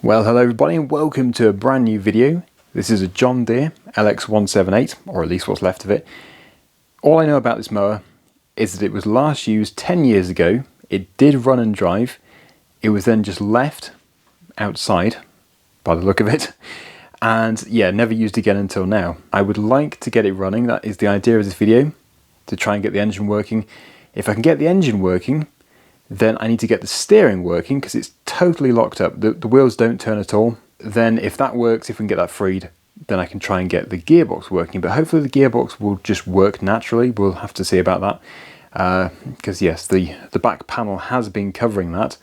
Well, hello everybody and welcome to a brand new video. This is a John Deere LX178, or at least what's left of it. All I know about this mower is that it was last used 10 years ago. It did run and drive. It was then just left outside by the look of it. And yeah, never used again until now. I would like to get it running. That is the idea of this video, to try and get the engine working. If I can get the engine working, then I need to get the steering working because it's totally locked up. The wheels don't turn at all. Then if that works, if we can get that freed, then I can try and get the gearbox working. But hopefully the gearbox will just work naturally. We'll have to see about that. Because yes, the back panel has been covering that.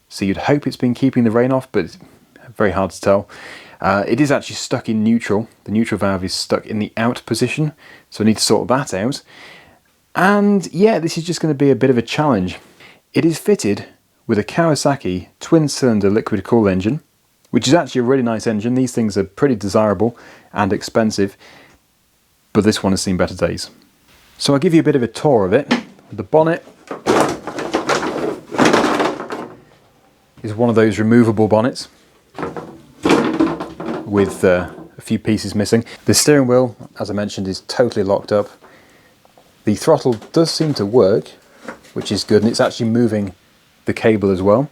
So you'd hope it's been keeping the rain off, but it's very hard to tell. It is actually stuck in neutral. The neutral valve is stuck in the out position. So I need to sort that out. And yeah, this is just going to be a bit of a challenge. It is fitted with a Kawasaki twin-cylinder liquid-cooled engine, which is actually a really nice engine. These things are pretty desirable and expensive, but this one has seen better days. So I'll give you a bit of a tour of it. The bonnet is one of those removable bonnets with a few pieces missing. The steering wheel, as I mentioned, is totally locked up. The throttle does seem to work, which is good, and it's actually moving the cable as well.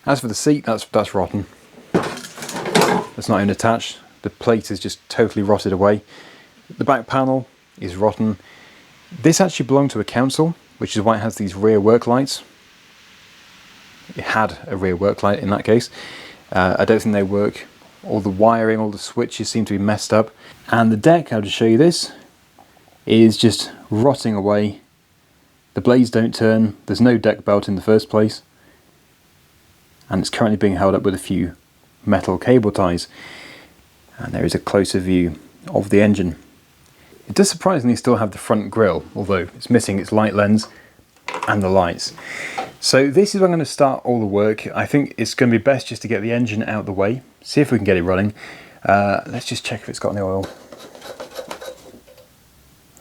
As for the seat, that's rotten. It's not even attached. The plate is just totally rotted away. The back panel is rotten. This actually belonged to a council, which is why it has these rear work lights. It had a rear work light in that case. I don't think they work. All the wiring, all the switches seem to be messed up. And the deck, I'll just show you this, is just rotting away. The blades don't turn, there's no deck belt in the first place, and it's currently being held up with a few metal cable ties. And there is a closer view of the engine. It does surprisingly still have the front grille, although it's missing its light lens and the lights. So this is where I'm going to start all the work. I think it's going to be best just to get the engine out of the way, see if we can get it running. Let's just check if it's got any oil.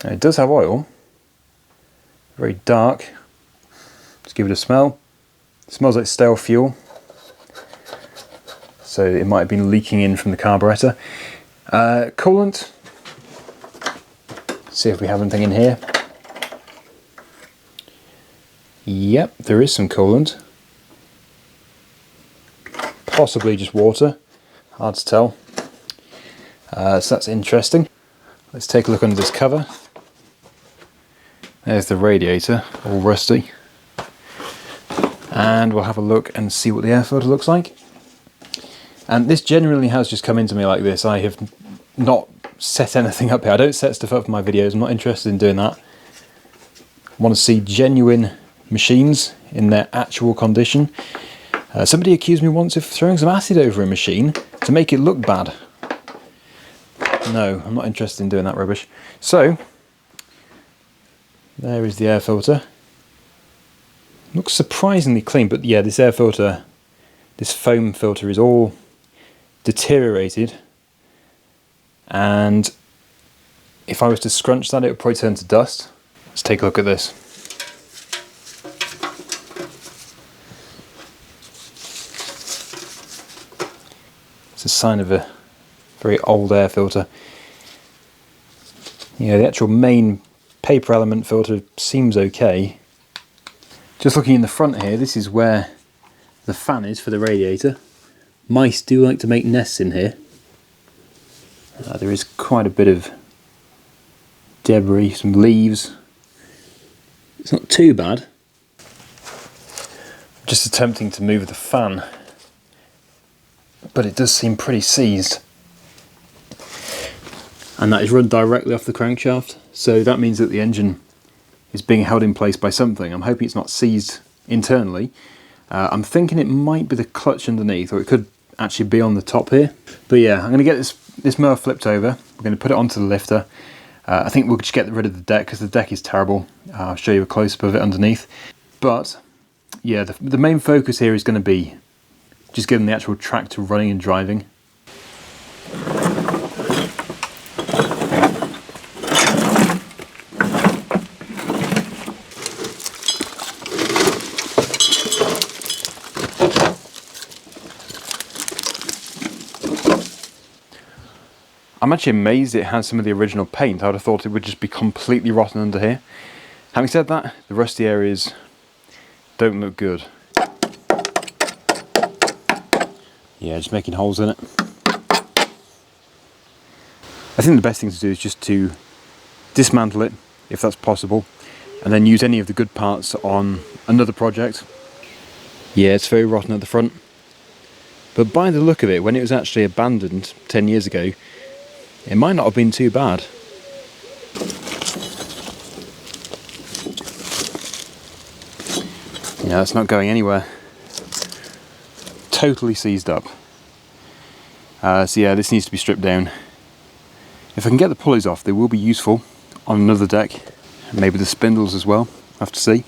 It does have oil. Very dark. Let's give it a smell. It smells like stale fuel, so it might have been leaking in from the carburetor. Coolant. See if we have anything in here. Yep, there is some coolant. Possibly just water. Hard to tell. So that's interesting. Let's take a look under this cover. There's the radiator, all rusty. And we'll have a look and see what the air filter looks like. And this genuinely has just come into me like this. I have not set anything up here. I don't set stuff up for my videos. I'm not interested in doing that. I want to see genuine machines in their actual condition. Somebody accused me once of throwing some acid over a machine to make it look bad. No, I'm not interested in doing that rubbish. So, there is the air filter. Looks surprisingly clean, but yeah, this air filter, this foam filter is all deteriorated. And if I was to scrunch that, it would probably turn to dust. Let's take a look at this. It's a sign of a very old air filter. Yeah, the actual main paper element filter seems okay. Just looking in the front here, this is where the fan is for the radiator. Mice do like to make nests in here. There is quite a bit of debris, some leaves. It's not too bad. Just attempting to move the fan, but it does seem pretty seized. And that is run directly off the crankshaft, so that means that the engine is being held in place by something. I'm hoping it's not seized internally. I'm thinking it might be the clutch underneath, or it could actually be on the top here. But yeah, I'm going to get this mower flipped over. We're going to put it onto the lifter. I think we'll just get rid of the deck because the deck is terrible. I'll show you a close-up of it underneath. But yeah, the main focus here is going to be just getting the actual tractor running and driving. I'm actually amazed it has some of the original paint. I would have thought it would just be completely rotten under here. Having said that, the rusty areas don't look good. Yeah, just making holes in it. I think the best thing to do is just to dismantle it, if that's possible, and then use any of the good parts on another project. Yeah, it's very rotten at the front. But by the look of it, when it was actually abandoned 10 years ago, it might not have been too bad. Yeah, it's not going anywhere. Totally seized up. So yeah, this needs to be stripped down. If I can get the pulleys off, they will be useful on another deck. Maybe the spindles as well, have to see.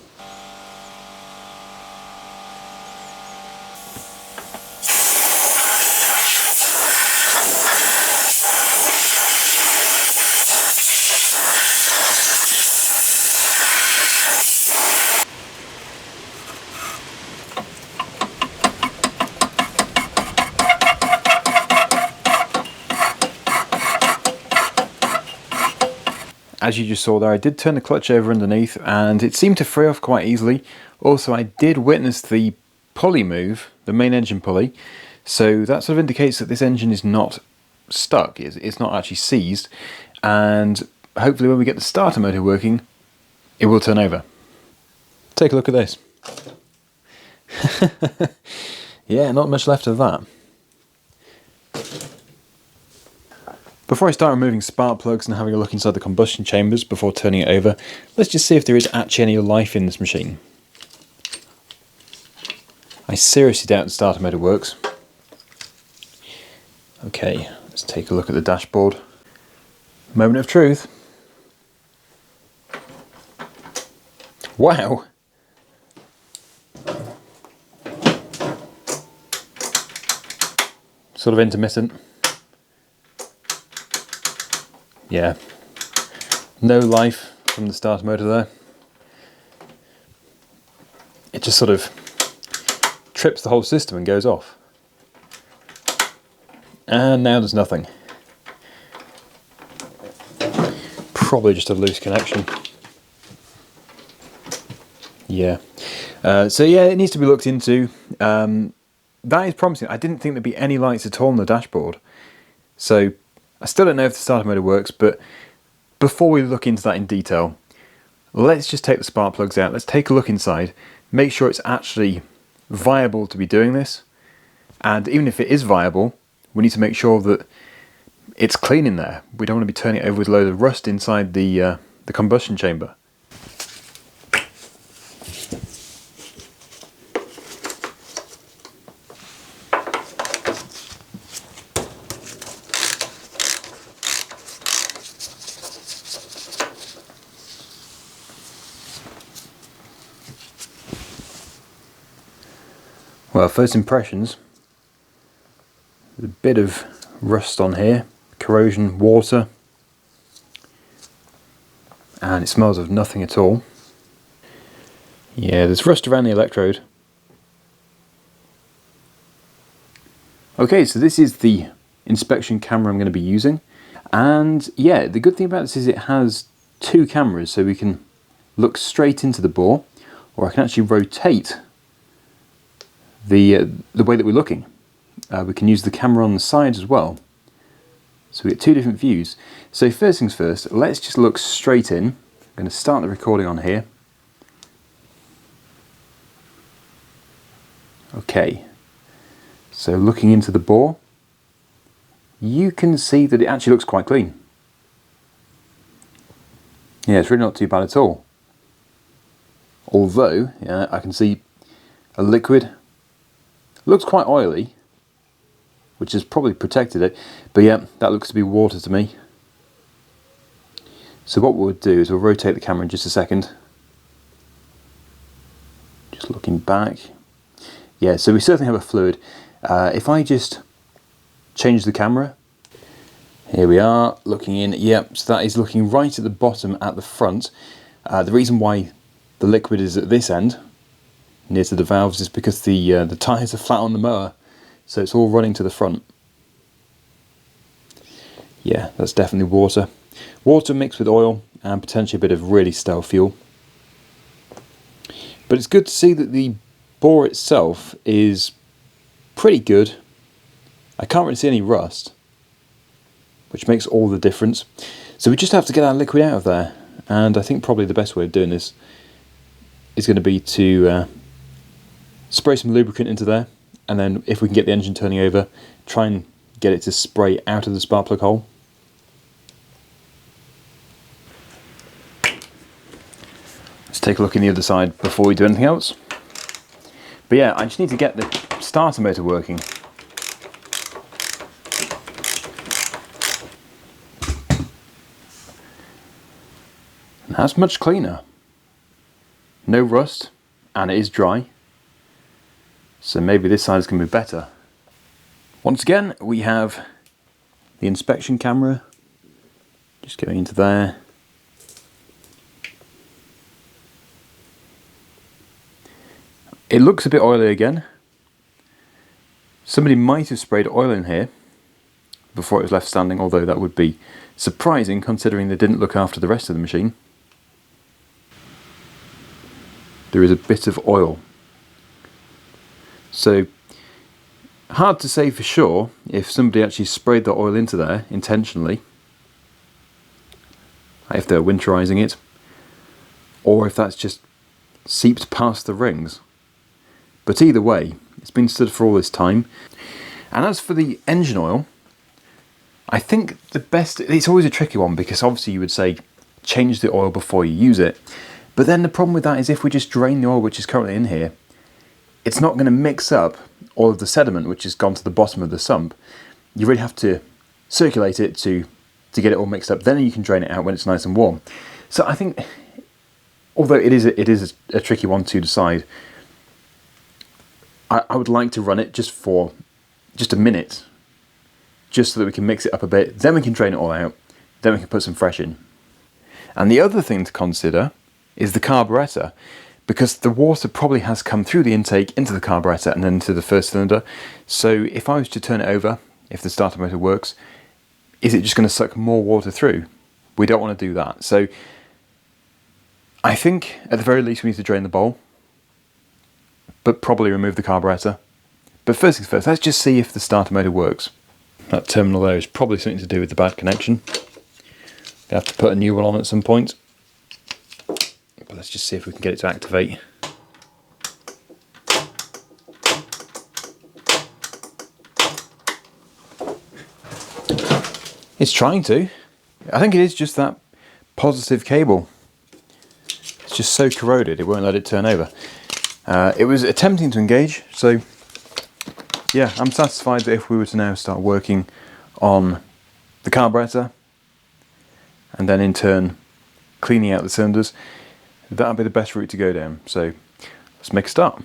As you just saw there, I did turn the clutch over underneath and it seemed to free off quite easily. Also, I did witness the pulley move, the main engine pulley, so that sort of indicates that this engine is not stuck, it's not actually seized, and hopefully when we get the starter motor working, it will turn over. Take a look at this. Yeah, not much left of that. Before I start removing spark plugs and having a look inside the combustion chambers before turning it over, let's just see if there is actually any life in this machine. I seriously doubt the starter motor works. Okay, let's take a look at the dashboard. Moment of truth. Wow! Sort of intermittent. Yeah, no life from the starter motor there. It just sort of trips the whole system and goes off. And now there's nothing. Probably just a loose connection. Yeah. So yeah, it needs to be looked into. That is promising. I didn't think there'd be any lights at all on the dashboard. So I still don't know if the starter motor works, but before we look into that in detail, let's just take the spark plugs out, let's take a look inside, make sure it's actually viable to be doing this, and even if it is viable, we need to make sure that it's clean in there. We don't want to be turning it over with a load of rust inside the combustion chamber. Well, first impressions, there's a bit of rust on here, corrosion, water, and it smells of nothing at all. Yeah, there's rust around the electrode. Okay, so this is the inspection camera I'm going to be using, and yeah, the good thing about this is it has two cameras, so we can look straight into the bore, or I can actually rotate the way that we're looking. We can use the camera on the sides as well, so we get two different views. So first things first, let's just look straight in. I'm going to start the recording on here. Okay, so looking into the bore, you can see that it actually looks quite clean. Yeah, it's really not too bad at all. Although, yeah, I can see a liquid. Looks quite oily, which has probably protected it, but yeah, that looks to be water to me. So what we'll do is we'll rotate the camera in just a second. Just looking back. Yeah, so we certainly have a fluid. If I just change the camera, here we are, looking in, yep, so that is looking right at the bottom at the front. The reason why the liquid is at this end, near to the valves, is because the tyres are flat on the mower, so it's all running to the front. Yeah, that's definitely water. Water mixed with oil and potentially a bit of really stale fuel. But it's good to see that the bore itself is pretty good. I can't really see any rust, which makes all the difference. So we just have to get our liquid out of there, and I think probably the best way of doing this is going to be to spray some lubricant into there, and then if we can get the engine turning over, try and get it to spray out of the spark plug hole. Let's take a look in the other side before we do anything else. But yeah, I just need to get the starter motor working. And that's much cleaner. No rust, and it is dry. So maybe this side is going to be better. Once again, we have the inspection camera. Just going into there. It looks a bit oily again. Somebody might have sprayed oil in here before it was left standing, although that would be surprising considering they didn't look after the rest of the machine. There is a bit of oil. So, hard to say for sure if somebody actually sprayed the oil into there intentionally, if they're winterizing it, or if that's just seeped past the rings. But either way, it's been stood for all this time. And as for the engine oil, I think the best, it's always a tricky one because obviously you would say change the oil before you use it. But then the problem with that is if we just drain the oil which is currently in here, it's not going to mix up all of the sediment which has gone to the bottom of the sump. You really have to circulate it to get it all mixed up. Then you can drain it out when it's nice and warm. So I think, although it is a tricky one to decide, I would like to run it just for just a minute, just so that we can mix it up a bit. Then we can drain it all out. Then we can put some fresh in. And the other thing to consider is the carburetor, because the water probably has come through the intake into the carburetor and then into the first cylinder. So if I was to turn it over, if the starter motor works, is it just going to suck more water through? We don't want to do that. So I think at the very least we need to drain the bowl, but probably remove the carburetor. But first things first, let's just see if the starter motor works. That terminal there is probably something to do with the bad connection. We'll have to put a new one on at some point. But let's just see if we can get it to activate. It's trying to. I think it is just that positive cable. It's just so corroded it won't let it turn over. It was attempting to engage, so yeah, I'm satisfied that if we were to now start working on the carburetor and then in turn cleaning out the cylinders, that would be the best route to go down. So let's make a start.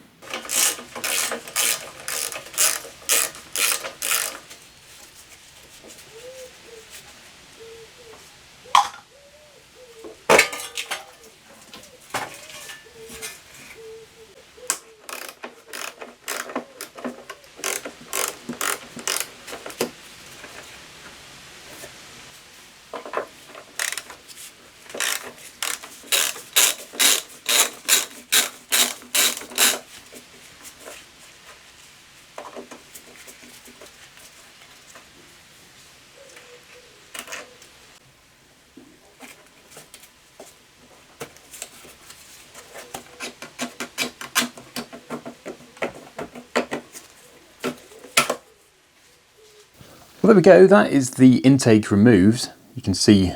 Well, there we go, that is the intake removed. You can see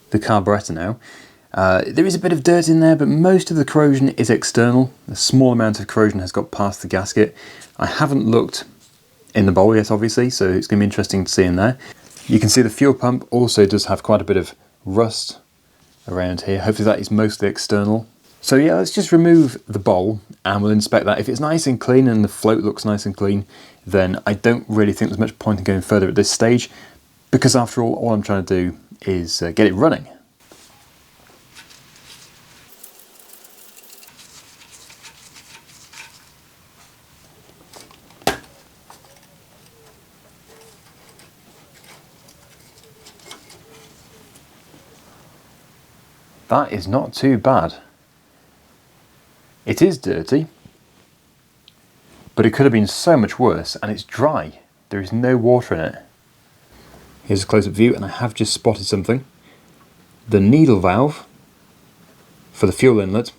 the carburetor now. There is a bit of dirt in there, but most of the corrosion is external. A small amount of corrosion has got past the gasket. I haven't looked in the bowl yet, obviously, so it's going to be interesting to see in there. You can see the fuel pump also does have quite a bit of rust around here. Hopefully that is mostly external. So yeah, let's just remove the bowl and we'll inspect that. If it's nice and clean and the float looks nice and clean, then I don't really think there's much point in going further at this stage, because after all I'm trying to do is get it running. That is not too bad. It is dirty, but it could have been so much worse, and it's dry. There is no water in it. Here's a close-up view, and I have just spotted something. The needle valve for the fuel inlet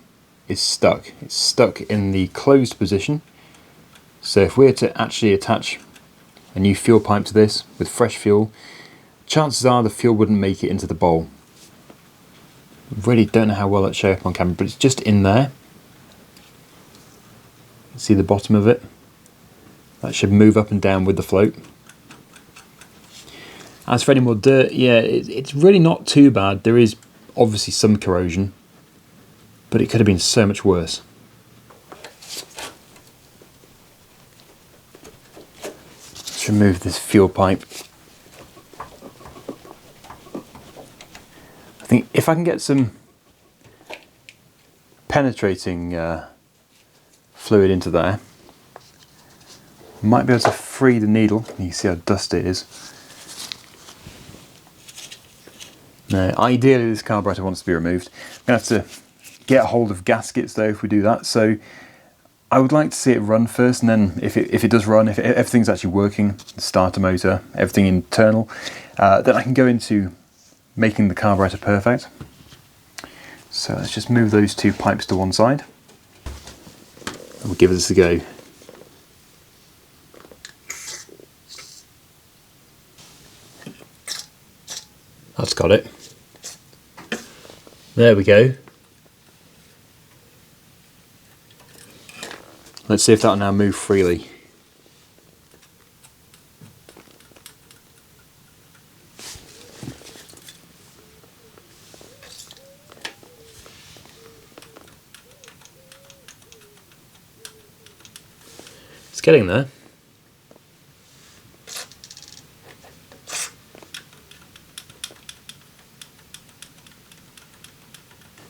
is stuck. It's stuck in the closed position. So if we're to actually attach a new fuel pipe to this with fresh fuel, chances are the fuel wouldn't make it into the bowl. Really don't know how well that shows up on camera, but it's just in there. See the bottom of it? That should move up and down with the float. As for any more dirt, yeah, it's really not too bad. There is obviously some corrosion, but it could have been so much worse. Let's remove this fuel pipe. I think if I can get some penetrating fluid into there, might be able to free the needle. You can see how dusty it is. Now, ideally this carburetor wants to be removed. I'm going to have to get a hold of gaskets though if we do that. So I would like to see it run first, and then if it does run, if everything's actually working, the starter motor, everything internal, then I can go into making the carburetor perfect. So let's just move those two pipes to one side. And we'll give this a go. That's got it. There we go. Let's see if that'll now move freely. It's getting there.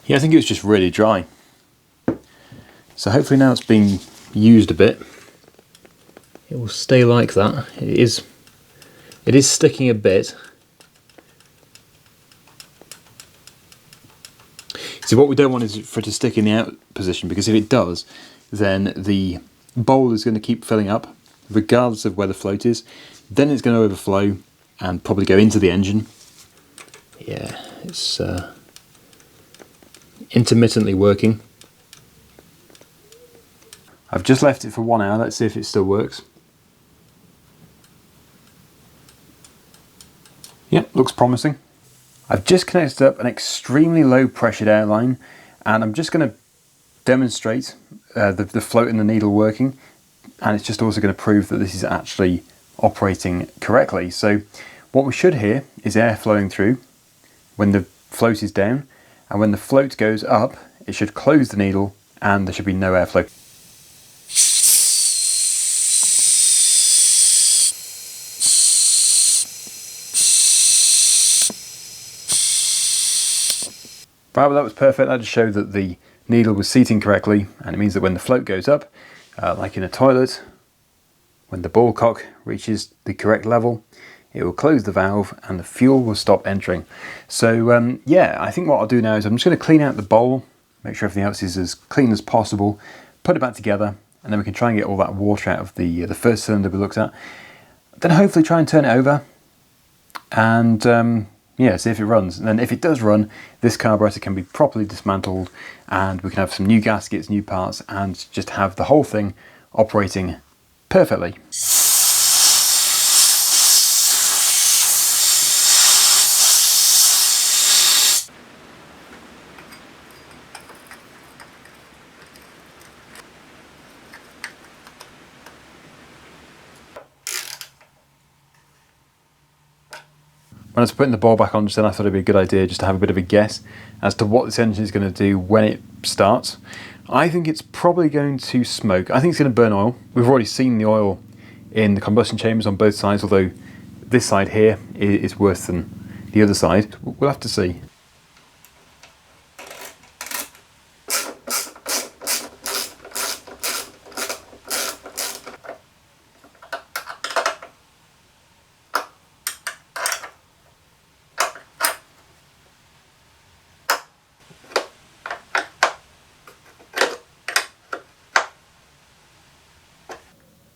Yeah, I think it was just really dry. So hopefully now it's being used a bit, it will stay like that. It is sticking a bit. So what we don't want is for it to stick in the out position, because if it does, then the bowl is going to keep filling up regardless of where the float is. Then it's going to overflow and probably go into the engine. Yeah, it's intermittently working. I've just left it for 1 hour. Let's see if it still works. Yep, looks promising. I've just connected up an extremely low pressured airline, and I'm just going to demonstrate the float and the needle working, and it's just also going to prove that this is actually operating correctly. So what we should hear is air flowing through when the float is down, and when the float goes up, it should close the needle and there should be no airflow. Right, well, that was perfect. That just showed that the needle was seating correctly, and it means that when the float goes up, like in a toilet, when the ball cock reaches the correct level, it will close the valve and the fuel will stop entering. So yeah, I think what I'll do now is I'm just going to clean out the bowl, make sure everything else is as clean as possible, put it back together, and then we can try and get all that water out of the first cylinder we looked at. Then hopefully try and turn it over and yeah, see if it runs. And then if it does run, this carburetor can be properly dismantled and we can have some new gaskets, new parts, and just have the whole thing operating perfectly. When I was putting the ball back on just then, I thought it'd be a good idea just to have a bit of a guess as to what this engine is going to do when it starts. I think it's probably going to smoke. I think it's going to burn oil. We've already seen the oil in the combustion chambers on both sides, although this side here is worse than the other side. We'll have to see.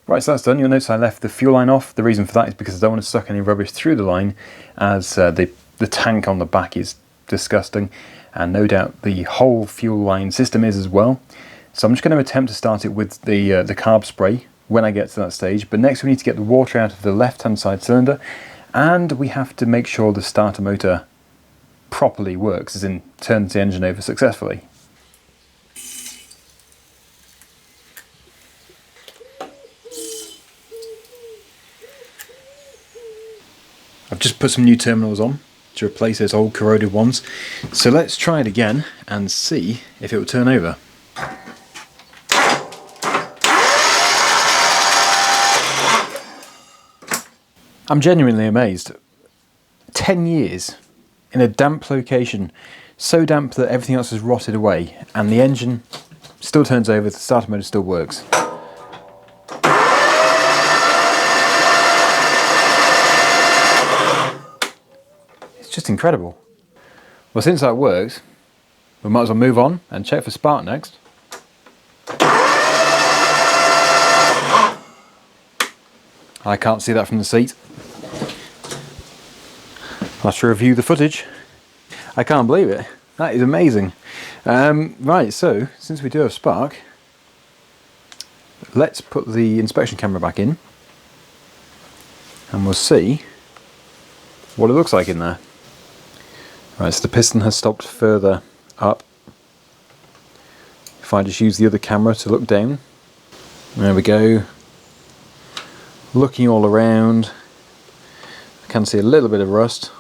Right, so that's done. You'll notice I left the fuel line off. The reason for that is because I don't want to suck any rubbish through the line, as the tank on the back is disgusting, and no doubt the whole fuel line system is as well. So I'm just going to attempt to start it with the carb spray when I get to that stage. But next we need to get the water out of the left-hand side cylinder, and we have to make sure the starter motor properly works, as in turns the engine over successfully. I've just put some new terminals on to replace those old corroded ones. So let's try it again and see if it will turn over. I'm genuinely amazed. 10 years in a damp location, so damp that everything else has rotted away, and the engine still turns over, the starter motor still works. It's just incredible. Well, since that works, we might as well move on and check for spark next. I can't see that from the seat. I'll have to review the footage. I can't believe it. That is amazing. Right, so since we do have spark, let's put the inspection camera back in and we'll see what it looks like in there. Right, so the piston has stopped further up. If I just use the other camera to look down, there we go. Looking all around, I can see a little bit of rust,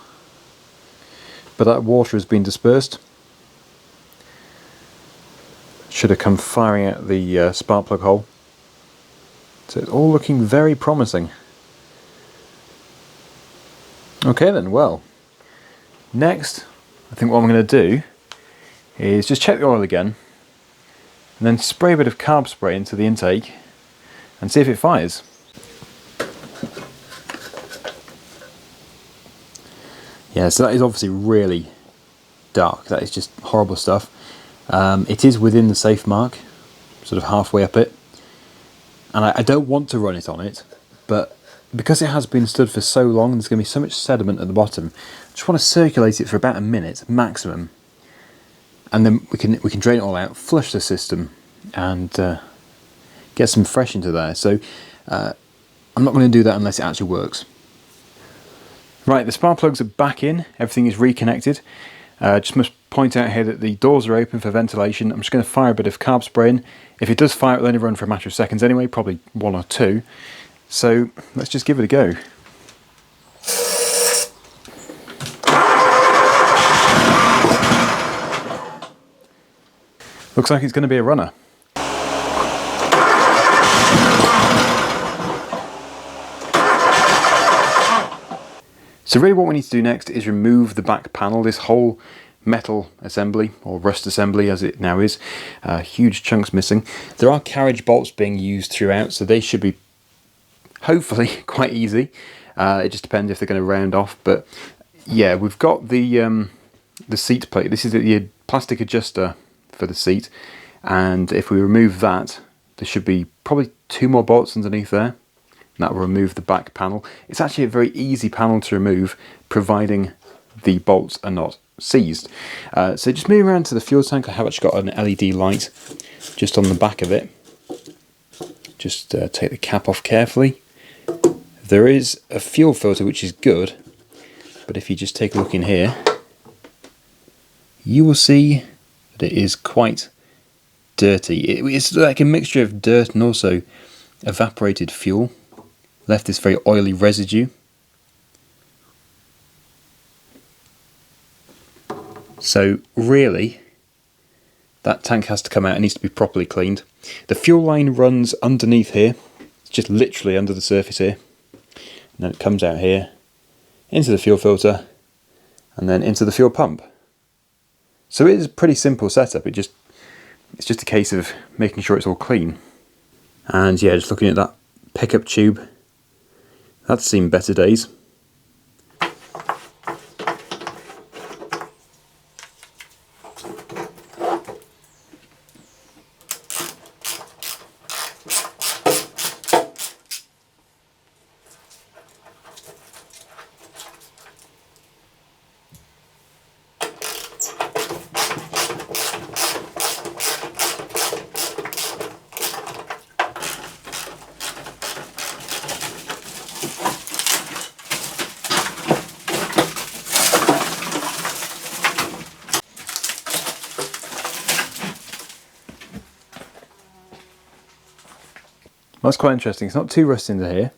but that water has been dispersed. Should have come firing out the spark plug hole. So it's all looking very promising. Okay then, well, next I think what I'm going to do is just check the oil again and then spray a bit of carb spray into the intake and see if it fires. Yeah, so that is obviously really dark. That is just horrible stuff. It is within the safe mark, sort of halfway up it. And I don't want to run it on it, but because it has been stood for so long, there's going to be so much sediment at the bottom. I just want to circulate it for about a minute maximum, and then we can drain it all out, flush the system, and get some fresh into there. So I'm not going to do that unless it actually works. Right, the spark plugs are back in, everything is reconnected. Just must point out here that the doors are open for ventilation. I'm just going to fire a bit of carb spray in. If it does fire, it will only run for a matter of seconds anyway, probably 1 or 2. So let's just give it a go. Looks like it's going to be a runner. So really what we need to do next is remove the back panel, this whole metal assembly, or rust assembly as it now is. Huge chunks missing. There are carriage bolts being used throughout, so they should be hopefully quite easy. It just depends if they're going to round off, but yeah, we've got the seat plate. This is the plastic adjuster for the seat, and if we remove that, there should be probably 2 more bolts underneath there. That will remove the back panel. It's actually a very easy panel to remove, providing the bolts are not seized. So just moving around to the fuel tank, I have actually got an LED light just on the back of it. Just take the cap off carefully. There is a fuel filter which is good, but if you just take a look in here, you will see that it is quite dirty. It's like a mixture of dirt and also evaporated fuel. Left this very oily residue. So really, that tank has to come out. It needs to be properly cleaned. The fuel line runs underneath here. It's just literally under the surface here. And then it comes out here, into the fuel filter, and then into the fuel pump. So it is a pretty simple setup. It's just a case of making sure it's all clean. And yeah, just looking at that pickup tube, that's seen better days. That's quite interesting. It's not too rusty into here,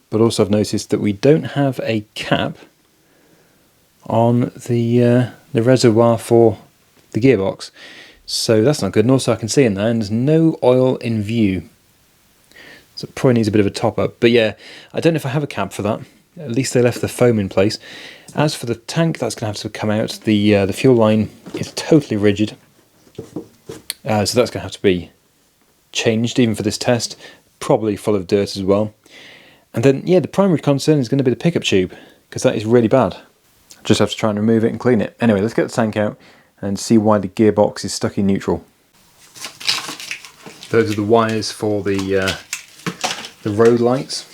but also I've noticed that we don't have a cap on the reservoir for the gearbox, so that's not good. And also I can see in there, and there's no oil in view, so it probably needs a bit of a top up. But yeah, I don't know if I have a cap for that. At least they left the foam in place. As for the tank, that's going to have to come out. The fuel line is totally rigid, so that's going to have to be changed even for this test. Probably full of dirt as well. And then yeah, the primary concern is going to be the pickup tube, because that is really bad. Just have to try and remove it and clean it. Anyway, let's get the tank out and see why the gearbox is stuck in neutral. Those are the wires for the road lights.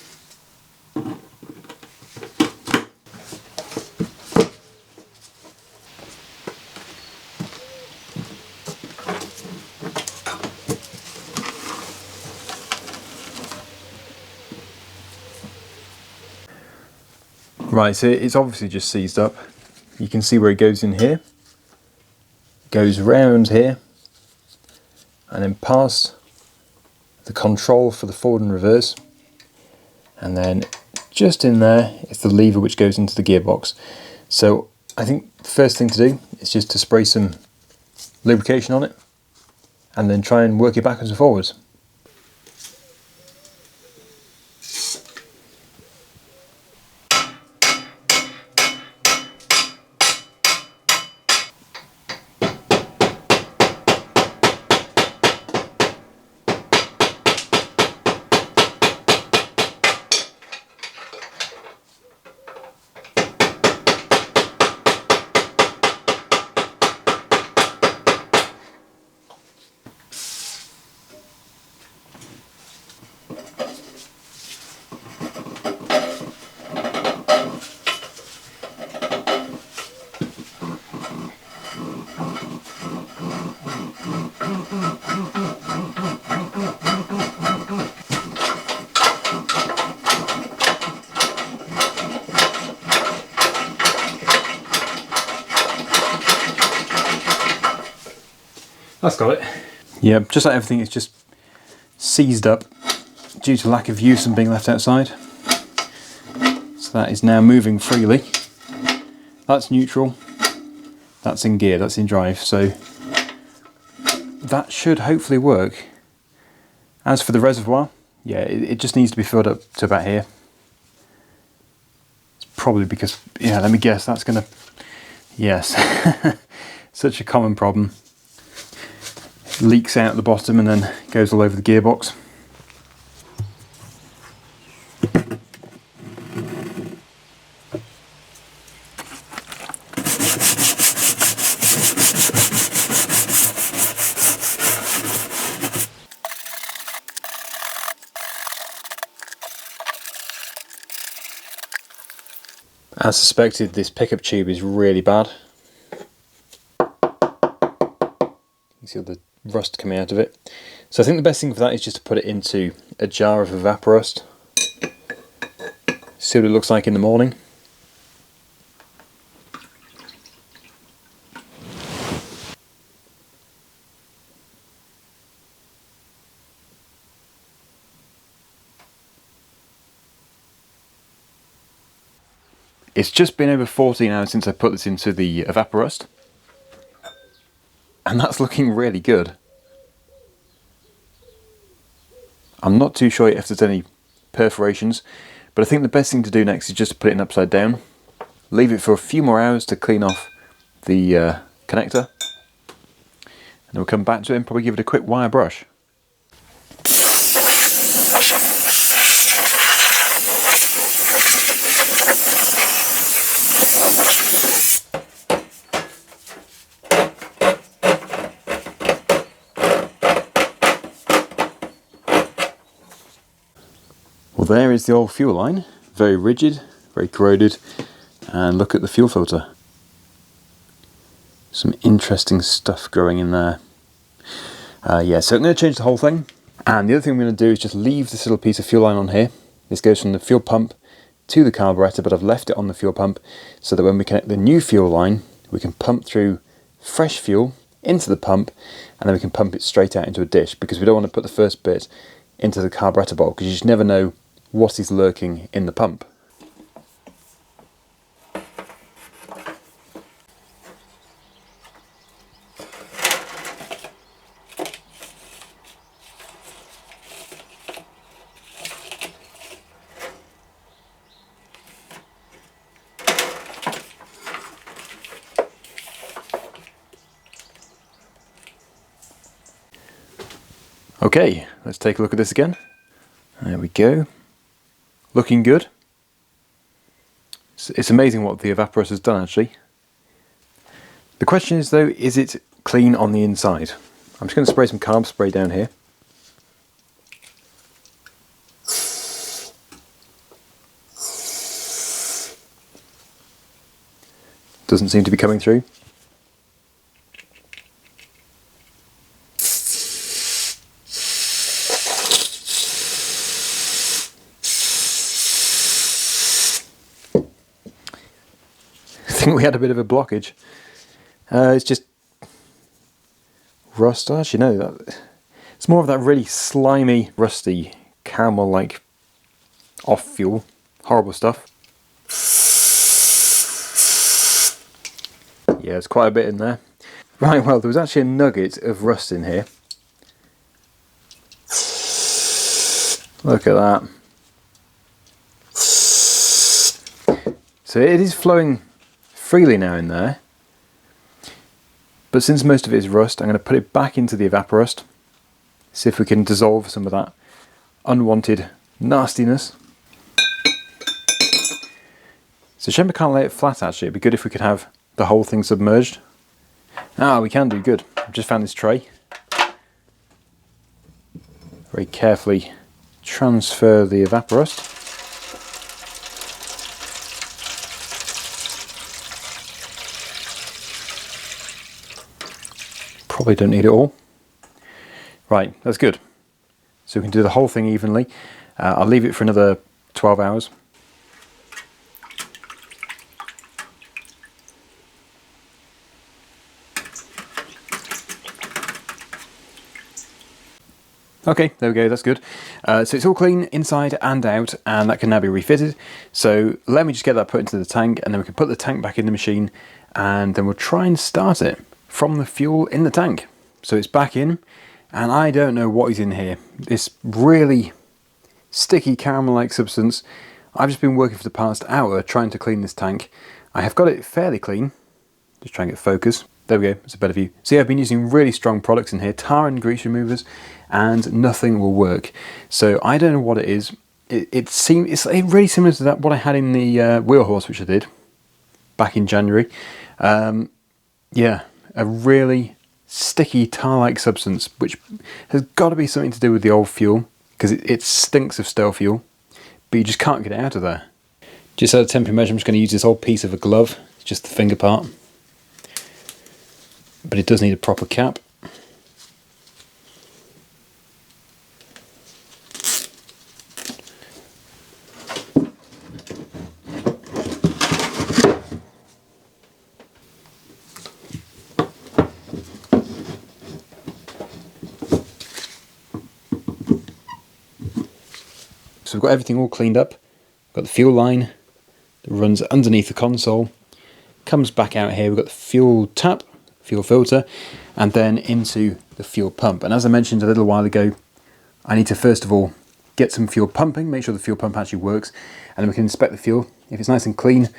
Right, so it's obviously just seized up. You can see where it goes in here, goes round here, and then past the control for the forward and reverse, and then just in there is the lever which goes into the gearbox. So I think the first thing to do is just to spray some lubrication on it, and then try and work it backwards and forwards. That's got it. Yeah, just like everything, it's just seized up due to lack of use and being left outside. So that is now moving freely. That's neutral, that's in gear, that's in drive, so that should hopefully work. As for the reservoir, yeah, it just needs to be filled up to about here. It's probably because, yeah, let me guess, that's gonna, yes, such a common problem. Leaks out the bottom and then goes all over the gearbox. As suspected, this pickup tube is really bad. You can see all the rust coming out of it. So I think the best thing for that is just to put it into a jar of evaporust. See what it looks like in the morning. It's just been over 14 hours since I put this into the evaporust, and that's looking really good. I'm not too sure if there's any perforations, but I think the best thing to do next is just to put it in upside down, leave it for a few more hours to clean off the connector, and we'll come back to it and probably give it a quick wire brush. Well, there is the old fuel line, very rigid, very corroded, and look at the fuel filter. Some interesting stuff growing in there. Yeah, so I'm going to change the whole thing, and the other thing I'm going to do is just leave this little piece of fuel line on here. This goes from the fuel pump to the carburetor, but I've left it on the fuel pump so that when we connect the new fuel line, we can pump through fresh fuel into the pump, and then we can pump it straight out into a dish, because we don't want to put the first bit into the carburetor bowl, because you just never know what is lurking in the pump. Okay, let's take a look at this again. There we go. Looking good. It's amazing what the evaporator has done actually. The question is though, is it clean on the inside? I'm just going to spray some carb spray down here. Doesn't seem to be coming through. I think we had a bit of a blockage. It's just rust. Actually, no, it's more of that really slimy, rusty, caramel-like off fuel. Horrible stuff. Yeah, there's quite a bit in there. Right, well, there was actually a nugget of rust in here. Look at that. So it is flowing freely now in there, but since most of it is rust, I'm going to put it back into the evaporust, see if we can dissolve some of that unwanted nastiness. It's a shame I can't lay it flat actually. It'd be good if we could have the whole thing submerged. Ah, we can do, good. I've just found this tray. Very carefully transfer the evaporust. Probably don't need it all. Right, that's good. So we can do the whole thing evenly. I'll leave it for another 12 hours. Okay, there we go, that's good. So it's all clean inside and out, and that can now be refitted. So let me just get that put into the tank, and then we can put the tank back in the machine, and then we'll try and start it from the fuel in the tank. So it's back in, and I don't know what is in here. This really sticky caramel-like substance. I've just been working for the past hour trying to clean this tank. I have got it fairly clean. Just try and get focus. There we go, it's a better view. See, I've been using really strong products in here, tar and grease removers, and nothing will work. So I don't know what it is. It's really similar to what I had in the wheel horse, which I did back in January. Yeah, a really sticky tar-like substance, which has got to be something to do with the old fuel, because it stinks of stale fuel, but you just can't get it out of there. Just at a temporary measure, I'm just going to use this old piece of a glove, it's just the finger part, but it does need a proper cap. So we've got everything all cleaned up. We've got the fuel line that runs underneath the console, comes back out here. We've got the fuel tap, fuel filter, and then into the fuel pump. And as I mentioned a little while ago, I need to first of all get some fuel pumping, make sure the fuel pump actually works, and then we can inspect the fuel. If it's nice and clean,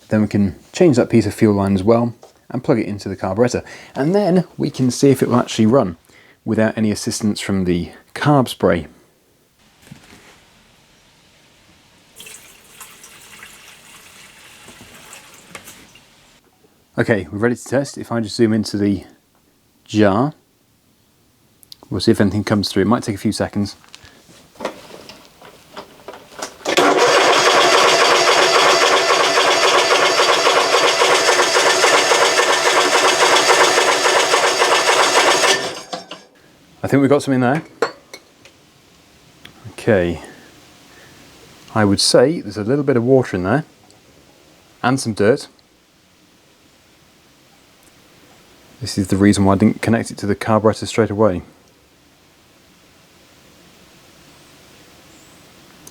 then we can change that piece of fuel line as well and plug it into the carburetor. And then we can see if it will actually run without any assistance from the carb spray. Okay, we're ready to test. If I just zoom into the jar, we'll see if anything comes through. It might take a few seconds. I think we've got something there. Okay. I would say there's a little bit of water in there and some dirt. This is the reason why I didn't connect it to the carburetor straight away.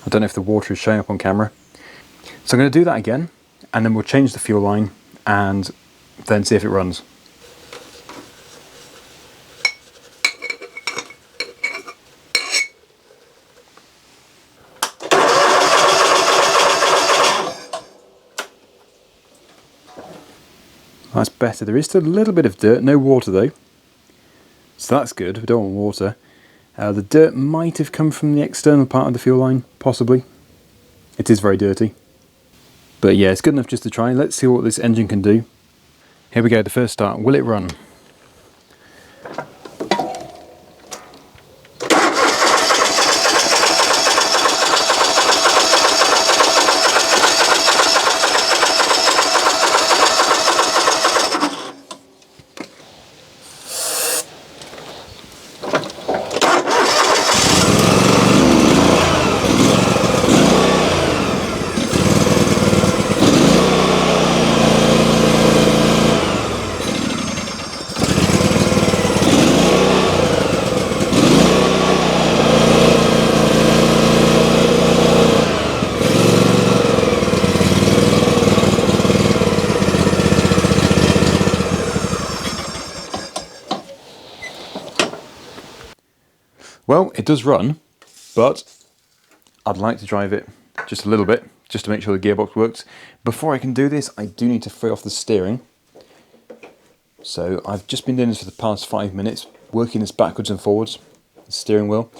I don't know if the water is showing up on camera. So I'm going to do that again, and then we'll change the fuel line and then see if it runs. That's better. There is still a little bit of dirt, no water though. So that's good, we don't want water. The dirt might have come from the external part of the fuel line, possibly. It is very dirty. But yeah, it's good enough just to try. Let's see what this engine can do. Here we go, the first start. Will it run? Well, it does run, but I'd like to drive it just a little bit, just to make sure the gearbox works. Before I can do this, I do need to free off the steering. So I've just been doing this for the past 5 minutes, working this backwards and forwards, the steering wheel.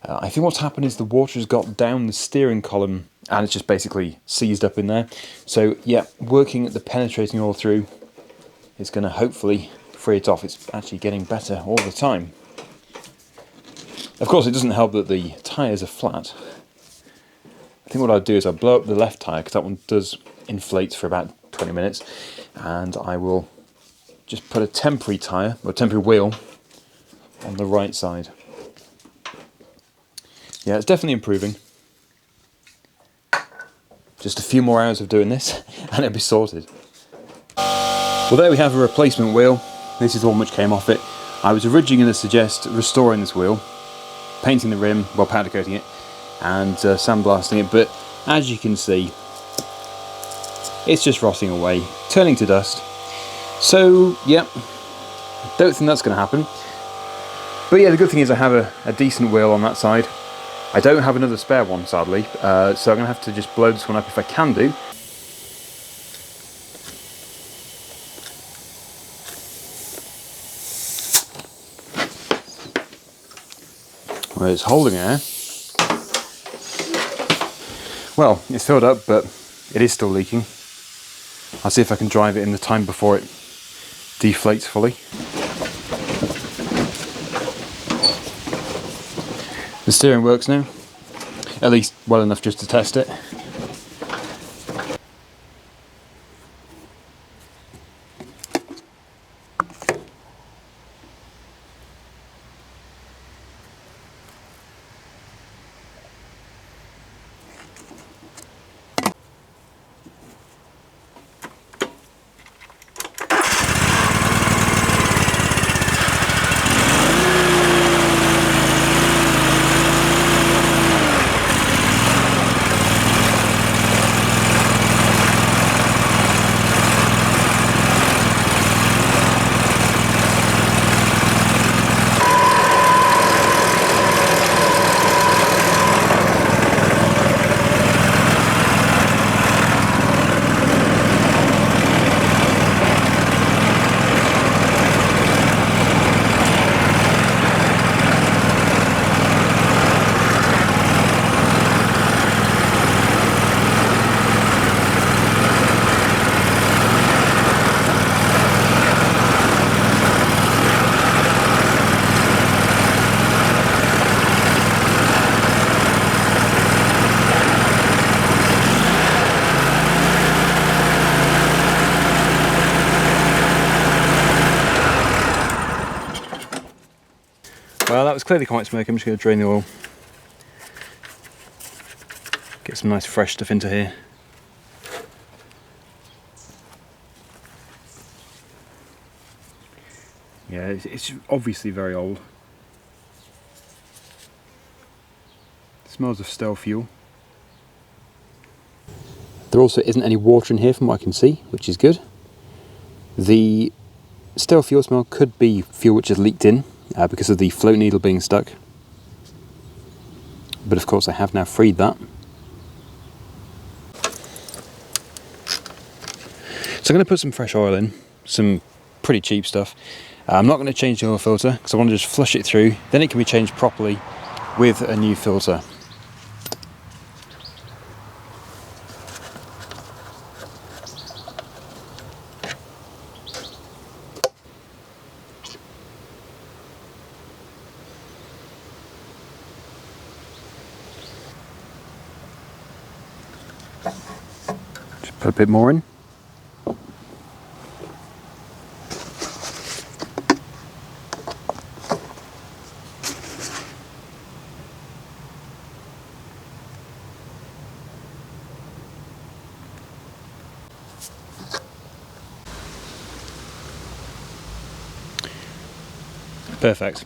I think what's happened is the water has got down the steering column and it's just basically seized up in there. So yeah, working at the penetrating all through is going to hopefully free it off. It's actually getting better all the time. Of course, it doesn't help that the tyres are flat. I think what I'll do is I'll blow up the left tyre, because that one does inflate for about 20 minutes, and I will just put a temporary tyre, or temporary wheel, on the right side. Yeah, it's definitely improving. Just a few more hours of doing this, and it'll be sorted. Well, there we have a replacement wheel. This is the one which came off it. I was originally going to suggest restoring this wheel, painting the rim, well, powder coating it, and sandblasting it, but as you can see, it's just rotting away, turning to dust. So, yeah, don't think that's going to happen. But yeah, the good thing is I have a decent wheel on that side. I don't have another spare one, sadly, so I'm going to have to just blow this one up if I can do. Well, it's holding air. Well, it's filled up, but it is still leaking. I'll see if I can drive it in the time before it deflates fully. The steering works now, at least well enough just to test it. Well, that was clearly quite smoky. I'm just going to drain the oil. Get some nice fresh stuff into here. Yeah, it's obviously very old. It smells of stale fuel. There also isn't any water in here from what I can see, which is good. The stale fuel smell could be fuel which has leaked in because of the float needle being stuck. But of course I have now freed that. So I'm going to put some fresh oil in, some pretty cheap stuff. I'm not going to change the oil filter because I want to just flush it through, then it can be changed properly with a new filter. Just put a bit more in. Perfect.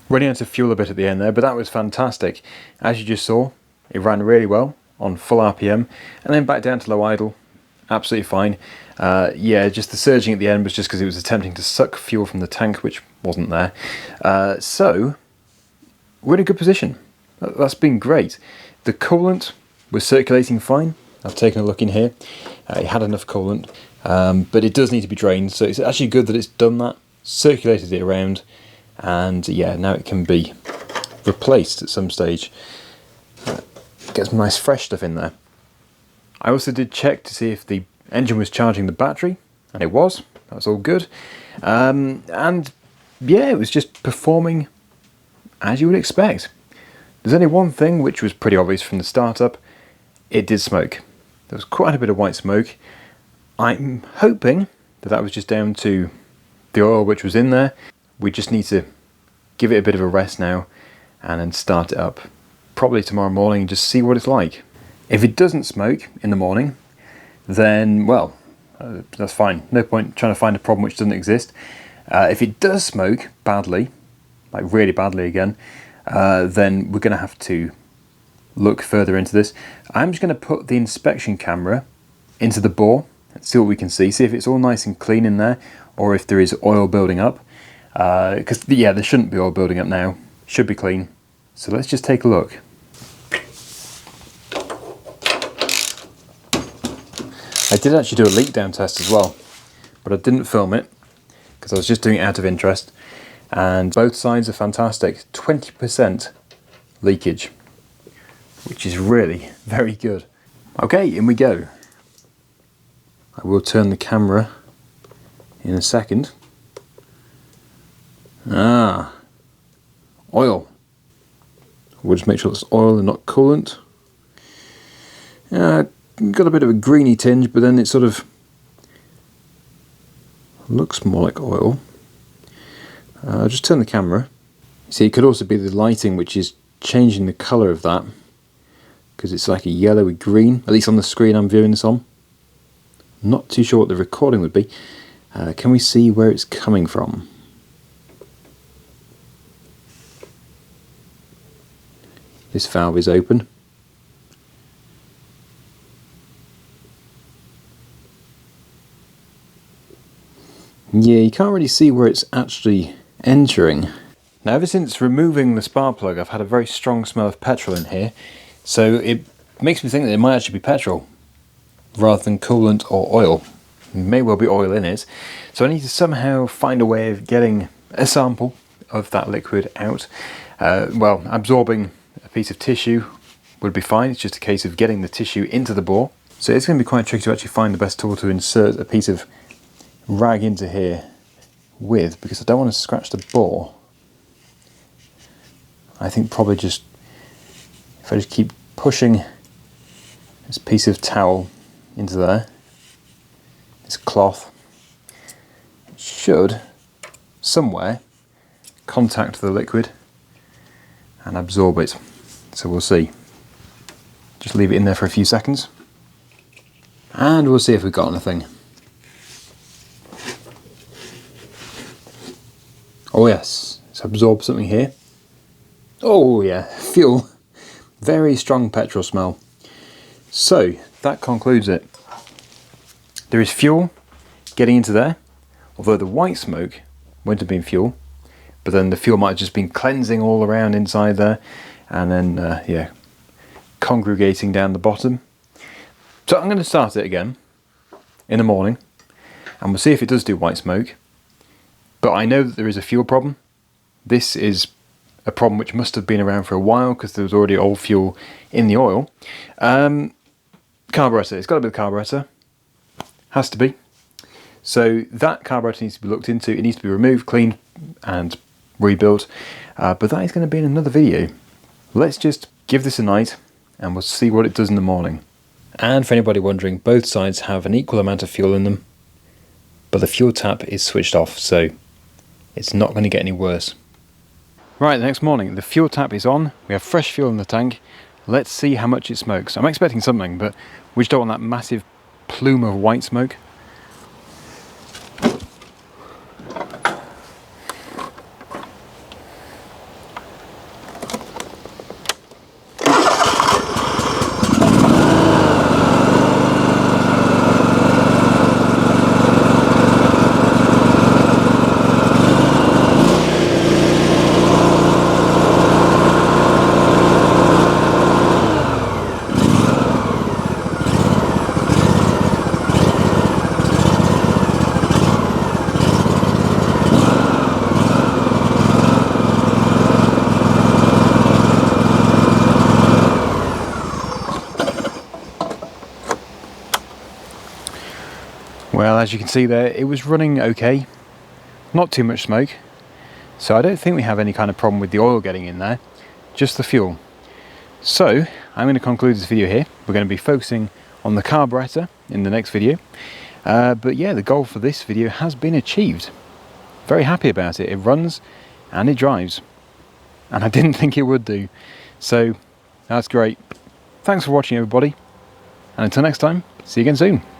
Running out of fuel a bit at the end there, but that was fantastic. As you just saw, it ran really well on full RPM, and then back down to low idle, absolutely fine. Yeah, just the surging at the end was just because it was attempting to suck fuel from the tank, which wasn't there. So, we're in a good position. That's been great. The coolant was circulating fine. I've taken a look in here. It had enough coolant. but it does need to be drained, so it's actually good that it's done that, circulated it around, and yeah, now it can be replaced at some stage. Get some nice fresh stuff in there. I also did check to see if the engine was charging the battery, and it was. That was all good. And yeah, it was just performing as you would expect. There's only one thing which was pretty obvious from the startup. It did smoke. There was quite a bit of white smoke. I'm hoping that that was just down to the oil which was in there. We just need to give it a bit of a rest now and then start it up probably tomorrow morning and just see what it's like. If it doesn't smoke in the morning, then well, that's fine. No point trying to find a problem which doesn't exist. If it does smoke badly, like really badly again, then we're going to have to look further into this. I'm just going to put the inspection camera into the bore and see what we can see if it's all nice and clean in there, or if there is oil building up. Because yeah, there shouldn't be oil building up now. Should be clean. So let's just take a look. I did actually do a leak down test as well, but I didn't film it because I was just doing it out of interest, and both sides are fantastic. 20% leakage, which is really very good. Okay, in we go. I will turn the camera in a second. Oil. We'll just make sure it's oil and not coolant. Got a bit of a greeny tinge, but then it sort of looks more like oil. Just turn the camera. See, it could also be the lighting which is changing the colour of that, because it's like a yellowy green, at least on the screen I'm viewing this on. Not too sure what the recording would be. Can we see where it's coming from? This valve is open. Yeah, you can't really see where it's actually entering. Now, ever since removing the spark plug, I've had a very strong smell of petrol in here, so it makes me think that it might actually be petrol rather than coolant or oil. It may well be oil in it, so I need to somehow find a way of getting a sample of that liquid out. Well, absorbing a piece of tissue would be fine. It's just a case of getting the tissue into the bore. So it's going to be quite tricky to actually find the best tool to insert a piece of rag into here with, because I don't want to scratch the bore. I think probably just, if I just keep pushing this piece of towel into there, this cloth, it should somewhere contact the liquid and absorb it. So we'll see. Just leave it in there for a few seconds and we'll see if we've got anything. Oh yes, it's absorbed something here. Oh yeah, fuel. Very strong petrol smell. So that concludes it. There is fuel getting into there, although the white smoke wouldn't have been fuel, but then the fuel might have just been cleansing all around inside there, and then yeah, congregating down the bottom. So I'm going to start it again in the morning, and we'll see if it does do white smoke. But I know that there is a fuel problem. This is a problem which must have been around for a while because there was already old fuel in the oil. Carburetor, it's got to be the carburetor. Has to be. So that carburetor needs to be looked into. It needs to be removed, cleaned and rebuilt. But that is going to be in another video. Let's just give this a night and we'll see what it does in the morning. And for anybody wondering, both sides have an equal amount of fuel in them, but the fuel tap is switched off, so it's not going to get any worse. Right, the next morning, the fuel tap is on. We have fresh fuel in the tank. Let's see how much it smokes. I'm expecting something, but we just don't want that massive plume of white smoke. Well, as you can see there, it was running okay, not too much smoke, so I don't think we have any kind of problem with the oil getting in there, just the fuel. So I'm going to conclude this video here. We're going to be focusing on the carburetor in the next video, but yeah, the goal for this video has been achieved. Very happy about it. It runs and it drives, and I didn't think it would do, so that's great. Thanks for watching, everybody, and until next time, see you again soon.